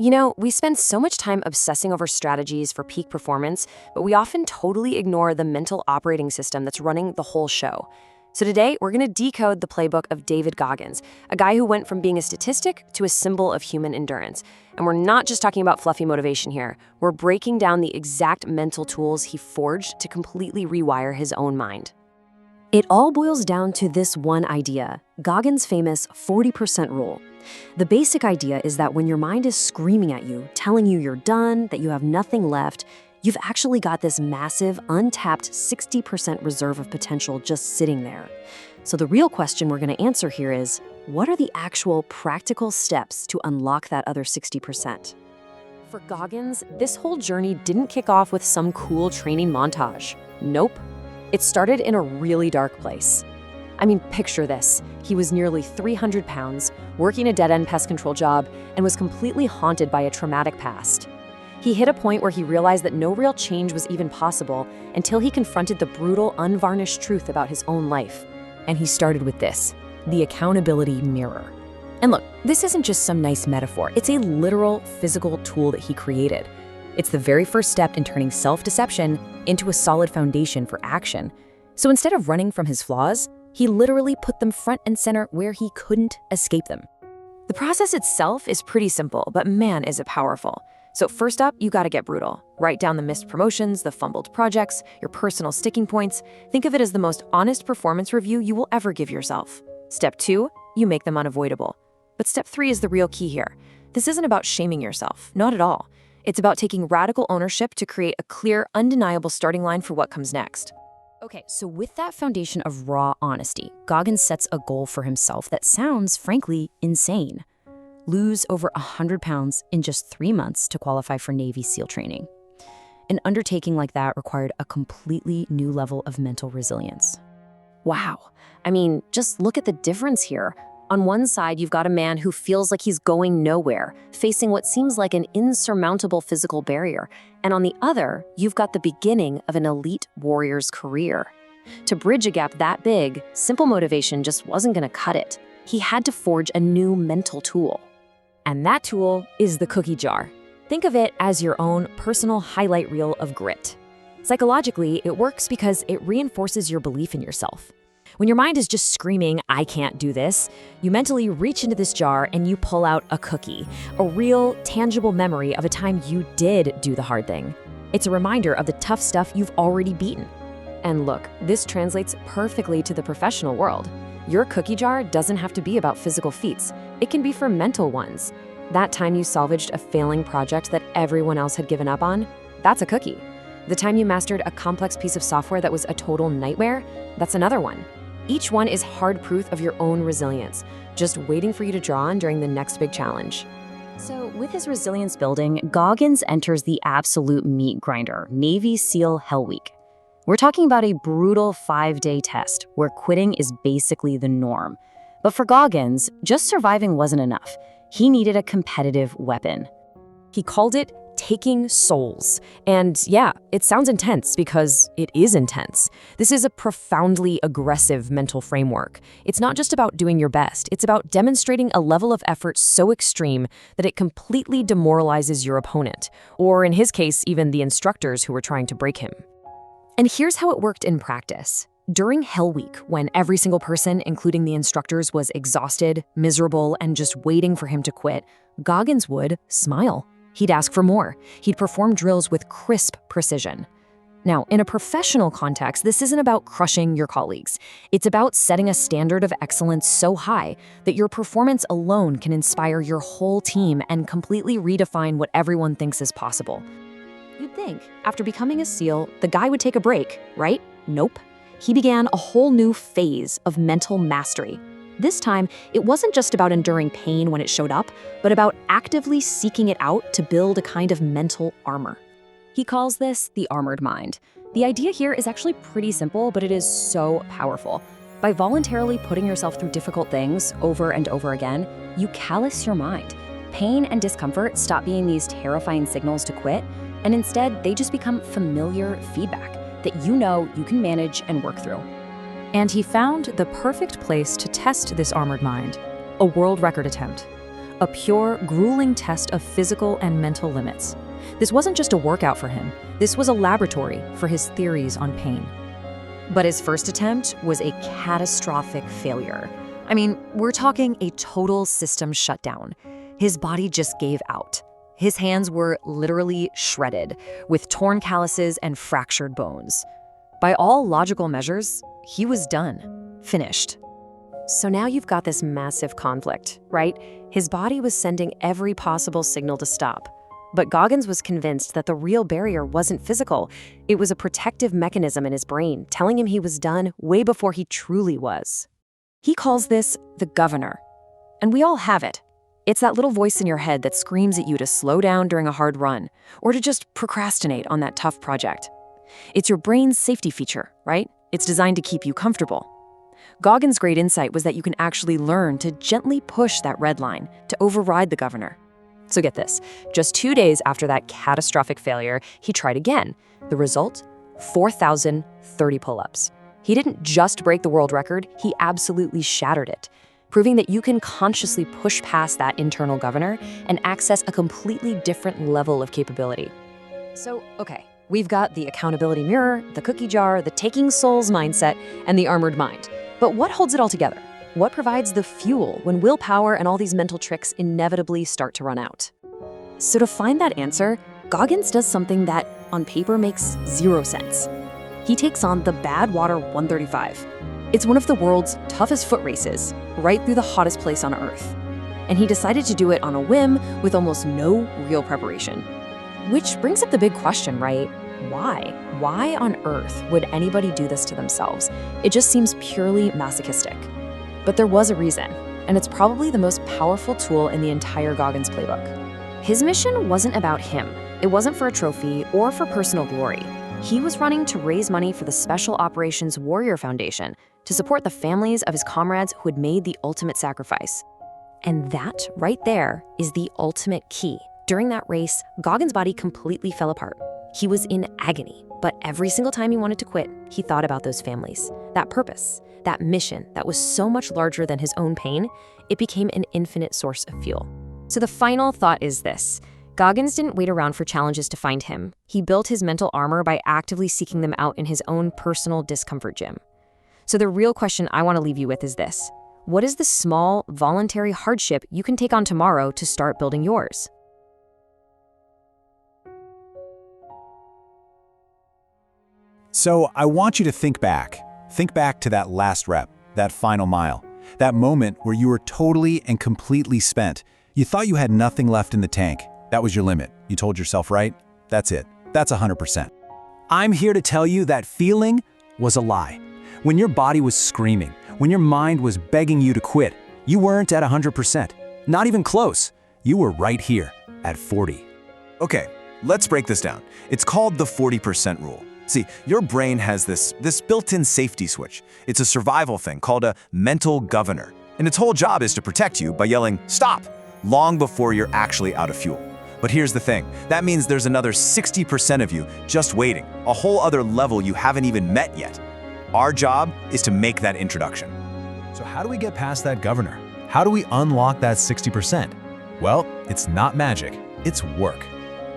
You know, we spend so much time obsessing over strategies for peak performance, but we often totally ignore the mental operating system that's running the whole show. So today, we're going to decode the playbook of David Goggins, a guy who went from being a statistic to a symbol of human endurance. And we're not just talking about fluffy motivation here. We're breaking down the exact mental tools he forged to completely rewire his own mind. It all boils down to this one idea, Goggins' famous 40% rule. The basic idea is that when your mind is screaming at you, telling you you're done, that you have nothing left, you've actually got this massive, untapped 60% reserve of potential just sitting there. So the real question we're going to answer here is, what are the actual practical steps to unlock that other 60%? For Goggins, this whole journey didn't kick off with some cool training montage. Nope. It started in a really dark place. I mean, picture this. He was nearly 300 pounds, working a dead-end pest control job, and was completely haunted by a traumatic past. He hit a point where he realized that no real change was even possible until he confronted the brutal, unvarnished truth about his own life. And he started with this, the accountability mirror. And look, this isn't just some nice metaphor. It's a literal physical tool that he created. It's the very first step in turning self-deception into a solid foundation for action. So instead of running from his flaws, he literally put them front and center where he couldn't escape them. The process itself is pretty simple, but man, is it powerful. So first up, you gotta get brutal. Write down the missed promotions, the fumbled projects, your personal sticking points. Think of it as the most honest performance review you will ever give yourself. Step 2, you make them unavoidable. But step 3 is the real key here. This isn't about shaming yourself, not at all. It's about taking radical ownership to create a clear, undeniable starting line for what comes next. Okay, so with that foundation of raw honesty, Goggins sets a goal for himself that sounds, frankly, insane. Lose over 100 pounds in just 3 months to qualify for Navy SEAL training. An undertaking like that required a completely new level of mental resilience. Wow. I mean, just look at the difference here. On one side, you've got a man who feels like he's going nowhere, facing what seems like an insurmountable physical barrier. And on the other, you've got the beginning of an elite warrior's career. To bridge a gap that big, simple motivation just wasn't going to cut it. He had to forge a new mental tool. And that tool is the cookie jar. Think of it as your own personal highlight reel of grit. Psychologically, it works because it reinforces your belief in yourself. When your mind is just screaming, I can't do this, you mentally reach into this jar and you pull out a cookie, a real, tangible memory of a time you did do the hard thing. It's a reminder of the tough stuff you've already beaten. And look, this translates perfectly to the professional world. Your cookie jar doesn't have to be about physical feats. It can be for mental ones. That time you salvaged a failing project that everyone else had given up on, that's a cookie. The time you mastered a complex piece of software that was a total nightmare, that's another one. Each one is hard proof of your own resilience, just waiting for you to draw on during the next big challenge. So with his resilience building, Goggins enters the absolute meat grinder, Navy SEAL Hell Week. We're talking about a brutal 5-day test where quitting is basically the norm. But for Goggins, just surviving wasn't enough. He needed a competitive weapon. He called it taking souls. And yeah, it sounds intense because it is intense. This is a profoundly aggressive mental framework. It's not just about doing your best. It's about demonstrating a level of effort so extreme that it completely demoralizes your opponent, or in his case, even the instructors who were trying to break him. And here's how it worked in practice. During Hell Week, when every single person, including the instructors, was exhausted, miserable, and just waiting for him to quit, Goggins would smile. He'd ask for more. He'd perform drills with crisp precision. Now, in a professional context, this isn't about crushing your colleagues. It's about setting a standard of excellence so high that your performance alone can inspire your whole team and completely redefine what everyone thinks is possible. You'd think, after becoming a SEAL, the guy would take a break, right? Nope. He began a whole new phase of mental mastery. This time, it wasn't just about enduring pain when it showed up, but about actively seeking it out to build a kind of mental armor. He calls this the armored mind. The idea here is actually pretty simple, but it is so powerful. By voluntarily putting yourself through difficult things over and over again, you callous your mind. Pain and discomfort stop being these terrifying signals to quit, and instead, they just become familiar feedback that you know you can manage and work through. And he found the perfect place to test this armored mind, a world record attempt. a pure, grueling test of physical and mental limits. This wasn't just a workout for him. This was a laboratory for his theories on pain. But his first attempt was a catastrophic failure. I mean, we're talking a total system shutdown. His body just gave out. His hands were literally shredded, with torn calluses and fractured bones. By all logical measures, he was done, finished. So now you've got this massive conflict, right? His body was sending every possible signal to stop. But Goggins was convinced that the real barrier wasn't physical. It was a protective mechanism in his brain, telling him he was done way before he truly was. He calls this the governor. And we all have it. It's that little voice in your head that screams at you to slow down during a hard run, or to just procrastinate on that tough project. It's your brain's safety feature, right? It's designed to keep you comfortable. Goggins' great insight was that you can actually learn to gently push that red line, to override the governor. So get this, just 2 days after that catastrophic failure, he tried again. The result? 4,030 pull-ups. He didn't just break the world record, he absolutely shattered it, proving that you can consciously push past that internal governor and access a completely different level of capability. So, okay, we've got the accountability mirror, the cookie jar, the taking souls mindset, and the armored mind. But what holds it all together? What provides the fuel when willpower and all these mental tricks inevitably start to run out? So to find that answer, Goggins does something that, on paper, makes zero sense. He takes on the Badwater 135. It's one of the world's toughest foot races, right through the hottest place on Earth. And he decided to do it on a whim with almost no real preparation. Which brings up the big question, right? Why? Why on earth would anybody do this to themselves? It just seems purely masochistic. But there was a reason, and it's probably the most powerful tool in the entire Goggins playbook. His mission wasn't about him. It wasn't for a trophy or for personal glory. He was running to raise money for the Special Operations Warrior Foundation to support the families of his comrades who had made the ultimate sacrifice. And that, right there, is the ultimate key. During that race, Goggins' body completely fell apart. He was in agony, but every single time he wanted to quit, he thought about those families, that purpose, that mission that was so much larger than his own pain. It became an infinite source of fuel. So the final thought is this. Goggins didn't wait around for challenges to find him. He built his mental armor by actively seeking them out in his own personal discomfort gym. So the real question I want to leave you with is this. What is the small, voluntary hardship you can take on tomorrow to start building yours? So I want you to think back. Think back to that last rep, that final mile, that moment where you were totally and completely spent. You thought you had nothing left in the tank. That was your limit. You told yourself, right? That's it. That's 100%. I'm here to tell you that feeling was a lie. When your body was screaming, when your mind was begging you to quit, you weren't at 100%. Not even close. You were right here at 40. Okay, let's break this down. It's called the 40% rule. See, your brain has this built-in safety switch. It's a survival thing called a mental governor. And its whole job is to protect you by yelling, "Stop!" long before you're actually out of fuel. But here's the thing. That means there's another 60% of you just waiting, a whole other level you haven't even met yet. Our job is to make that introduction. So how do we get past that governor? How do we unlock that 60%? Well, it's not magic, it's work.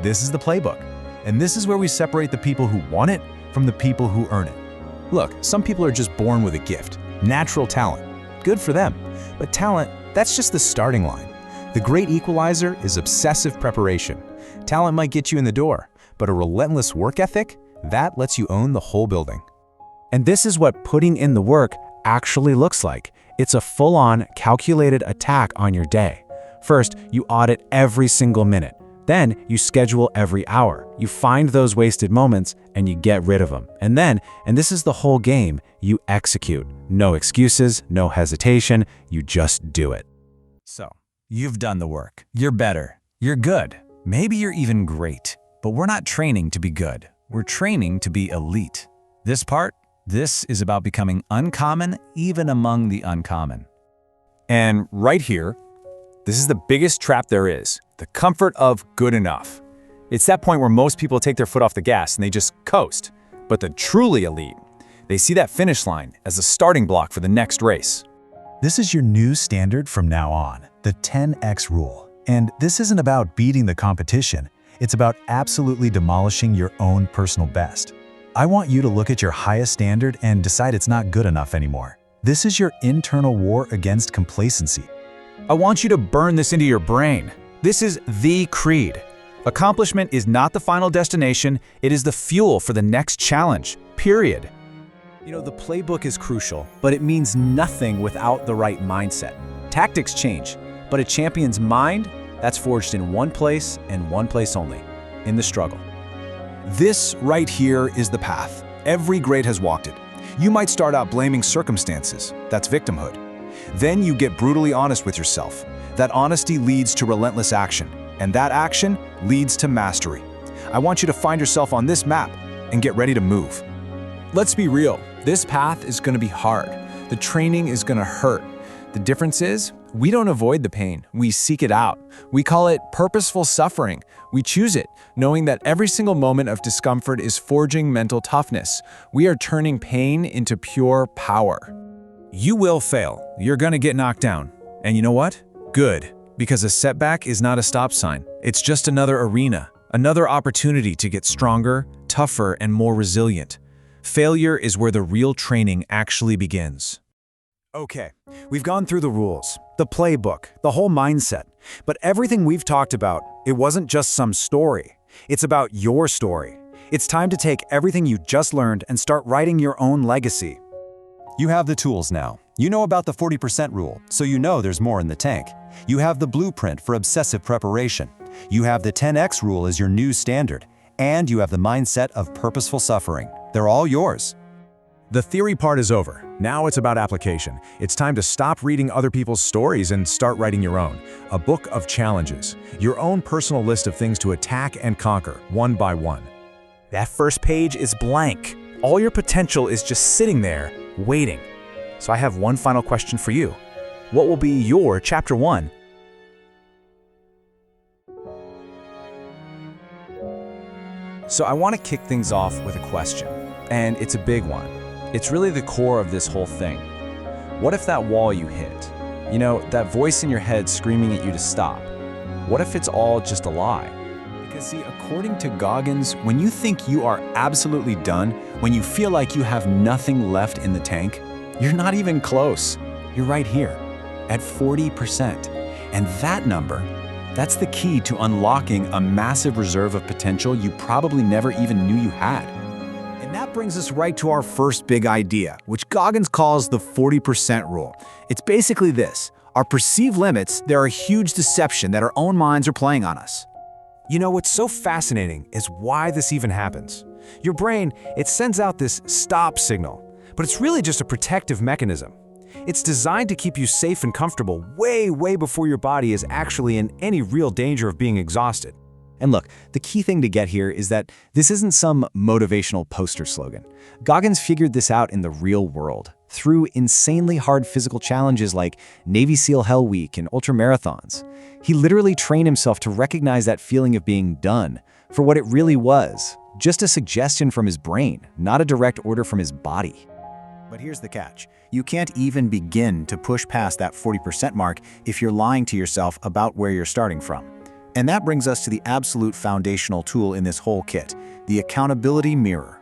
This is the playbook. And this is where we separate the people who want it from the people who earn it. Look, some people are just born with a gift, natural talent. Good for them. But talent, that's just the starting line. The great equalizer is obsessive preparation. Talent might get you in the door, but a relentless work ethic, that lets you own the whole building. And this is what putting in the work actually looks like. It's a full-on, calculated attack on your day. First, you audit every single minute. Then you schedule every hour. You find those wasted moments and you get rid of them. And then, and this is the whole game, you execute. No excuses, no hesitation, you just do it. So, you've done the work. You're better. You're good. Maybe you're even great. But we're not training to be good. We're training to be elite. This is about becoming uncommon even among the uncommon. And right here, this is the biggest trap there is, the comfort of good enough. It's that point where most people take their foot off the gas and they just coast. But the truly elite, they see that finish line as a starting block for the next race. This is your new standard from now on, the 10x rule. And this isn't about beating the competition, it's about absolutely demolishing your own personal best. I want you to look at your highest standard and decide it's not good enough anymore. This is your internal war against complacency. I want you to burn this into your brain. This is the creed. Accomplishment is not the final destination, it is the fuel for the next challenge, period. You know, the playbook is crucial, but it means nothing without the right mindset. Tactics change, but a champion's mind, that's forged in one place and one place only, in the struggle. This right here is the path. Every great has walked it. You might start out blaming circumstances, that's victimhood. Then you get brutally honest with yourself. That honesty leads to relentless action, and that action leads to mastery. I want you to find yourself on this map and get ready to move. Let's be real, this path is going to be hard. The training is going to hurt. The difference is, we don't avoid the pain, we seek it out. We call it purposeful suffering. We choose it, knowing that every single moment of discomfort is forging mental toughness. We are turning pain into pure power. You will fail. You're going to get knocked down. And you know what? Good, because a setback is not a stop sign. It's just another arena, another opportunity to get stronger, tougher, and more resilient. Failure is where the real training actually begins. Okay, we've gone through the rules, the playbook, the whole mindset. But everything we've talked about, it wasn't just some story. It's about your story. It's time to take everything you just learned and start writing your own legacy. You have the tools now. You know about the 40% rule, so you know there's more in the tank. You have the blueprint for obsessive preparation. You have the 10x rule as your new standard. And you have the mindset of purposeful suffering. They're all yours. The theory part is over. Now it's about application. It's time to stop reading other people's stories and start writing your own. A book of challenges. Your own personal list of things to attack and conquer, one by one. That first page is blank. All your potential is just sitting there, waiting. So I have one final question for you. What will be your chapter 1? So I want to kick things off with a question, and it's a big one. It's really the core of this whole thing. What if that wall you hit, you know, that voice in your head screaming at you to stop, what if it's all just a lie? Because see, according to Goggins, when you think you are absolutely done, when you feel like you have nothing left in the tank, you're not even close. You're right here, at 40%. And that number, that's the key to unlocking a massive reserve of potential you probably never even knew you had. And that brings us right to our first big idea, which Goggins calls the 40% rule. It's basically this. Our perceived limits, they're a huge deception that our own minds are playing on us. You know, what's so fascinating is why this even happens. Your brain, it sends out this stop signal, but it's really just a protective mechanism. It's designed to keep you safe and comfortable way before your body is actually in any real danger of being exhausted. And look, the key thing to get here is that this isn't some motivational poster slogan. Goggins figured this out in the real world, through insanely hard physical challenges like Navy SEAL Hell Week and ultramarathons. He literally trained himself to recognize that feeling of being done for what it really was, just a suggestion from his brain, not a direct order from his body. But here's the catch. You can't even begin to push past that 40% mark if you're lying to yourself about where you're starting from. And that brings us to the absolute foundational tool in this whole kit, the accountability mirror.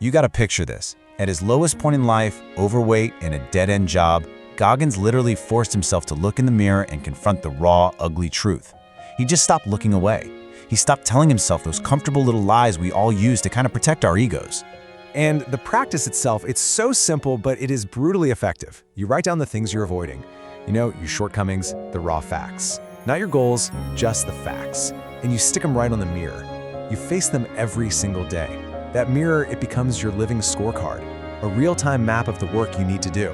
You gotta picture this. At his lowest point in life, overweight and a dead-end job, Goggins literally forced himself to look in the mirror and confront the raw, ugly truth. He just stopped looking away. He stopped telling himself those comfortable little lies we all use to kind of protect our egos. And the practice itself, it's so simple, but it is brutally effective. You write down the things you're avoiding. You know, your shortcomings, the raw facts. Not your goals, just the facts. And you stick them right on the mirror. You face them every single day. That mirror, it becomes your living scorecard, a real-time map of the work you need to do.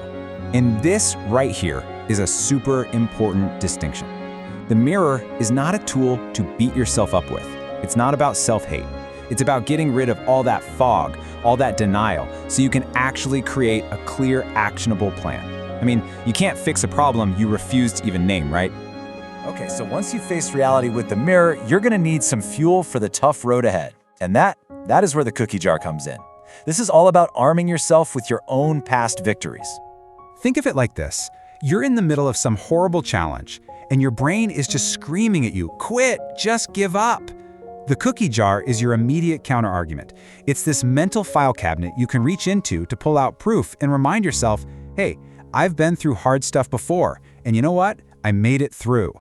And this right here is a super important distinction. The mirror is not a tool to beat yourself up with. It's not about self-hate. It's about getting rid of all that fog, all that denial, so you can actually create a clear, actionable plan. I mean, you can't fix a problem you refuse to even name, right? Okay, so once you face reality with the mirror, you're gonna need some fuel for the tough road ahead. And that is where the cookie jar comes in. This is all about arming yourself with your own past victories. Think of it like this. You're in the middle of some horrible challenge, and your brain is just screaming at you, quit, just give up. The cookie jar is your immediate counterargument. It's this mental file cabinet you can reach into to pull out proof and remind yourself, hey, I've been through hard stuff before, and you know what? I made it through.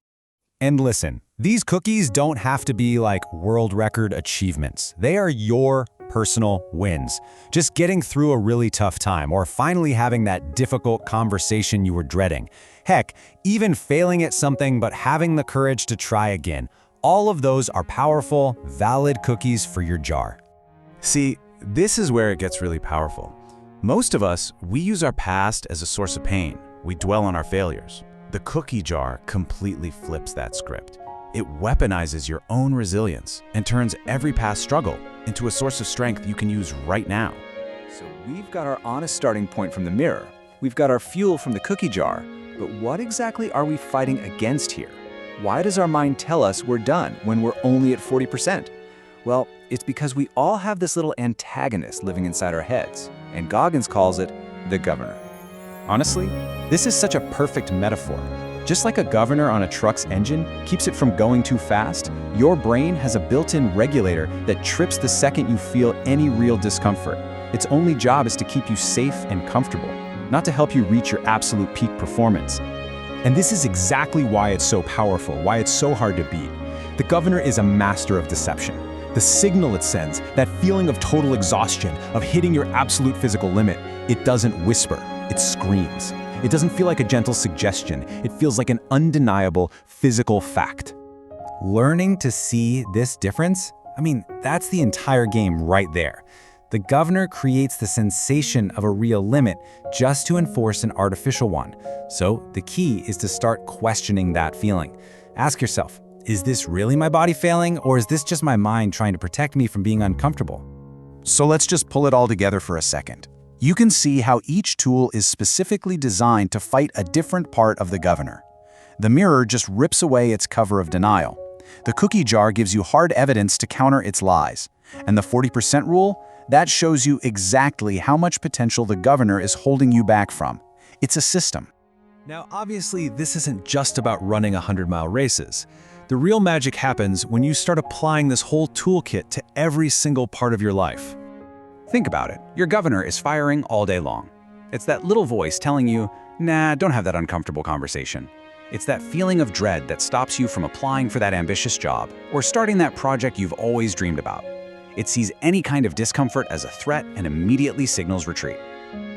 And listen, these cookies don't have to be like world record achievements. They are your personal wins. Just getting through a really tough time or finally having that difficult conversation you were dreading. Heck, even failing at something but having the courage to try again. All of those are powerful, valid cookies for your jar. See, this is where it gets really powerful. Most of us, we use our past as a source of pain. We dwell on our failures. The cookie jar completely flips that script. It weaponizes your own resilience and turns every past struggle into a source of strength you can use right now. So we've got our honest starting point from the mirror. We've got our fuel from the cookie jar. But what exactly are we fighting against here? Why does our mind tell us we're done when we're only at 40%? Well, it's because we all have this little antagonist living inside our heads, and Goggins calls it the governor. Honestly, this is such a perfect metaphor. Just like a governor on a truck's engine keeps it from going too fast, your brain has a built-in regulator that trips the second you feel any real discomfort. Its only job is to keep you safe and comfortable, not to help you reach your absolute peak performance. And this is exactly why it's so powerful, why it's so hard to beat. The governor is a master of deception. The signal it sends, that feeling of total exhaustion, of hitting your absolute physical limit, it doesn't whisper, it screams. It doesn't feel like a gentle suggestion, it feels like an undeniable physical fact. Learning to see this difference, that's the entire game right there. The governor creates the sensation of a real limit just to enforce an artificial one. So the key is to start questioning that feeling. Ask yourself, is this really my body failing, or is this just my mind trying to protect me from being uncomfortable? So let's just pull it all together for a second. You can see how each tool is specifically designed to fight a different part of the governor. The mirror just rips away its cover of denial. The cookie jar gives you hard evidence to counter its lies. And the 40% rule? That shows you exactly how much potential the governor is holding you back from. It's a system. Now, obviously, this isn't just about running 100-mile races. The real magic happens when you start applying this whole toolkit to every single part of your life. Think about it. Your governor is firing all day long. It's that little voice telling you, nah, don't have that uncomfortable conversation. It's that feeling of dread that stops you from applying for that ambitious job or starting that project you've always dreamed about. It sees any kind of discomfort as a threat and immediately signals retreat.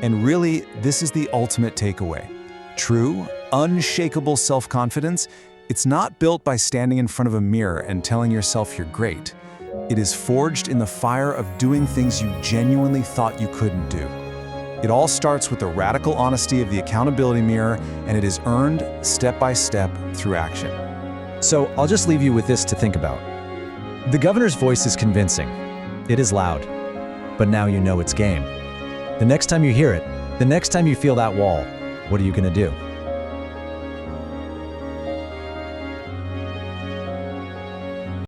And really, this is the ultimate takeaway. True, unshakable self-confidence, it's not built by standing in front of a mirror and telling yourself you're great. It is forged in the fire of doing things you genuinely thought you couldn't do. It all starts with the radical honesty of the accountability mirror, and it is earned step by step through action. So I'll just leave you with this to think about. The governor's voice is convincing. It is loud, but now you know it's game. The next time you hear it, the next time you feel that wall, what are you going to do?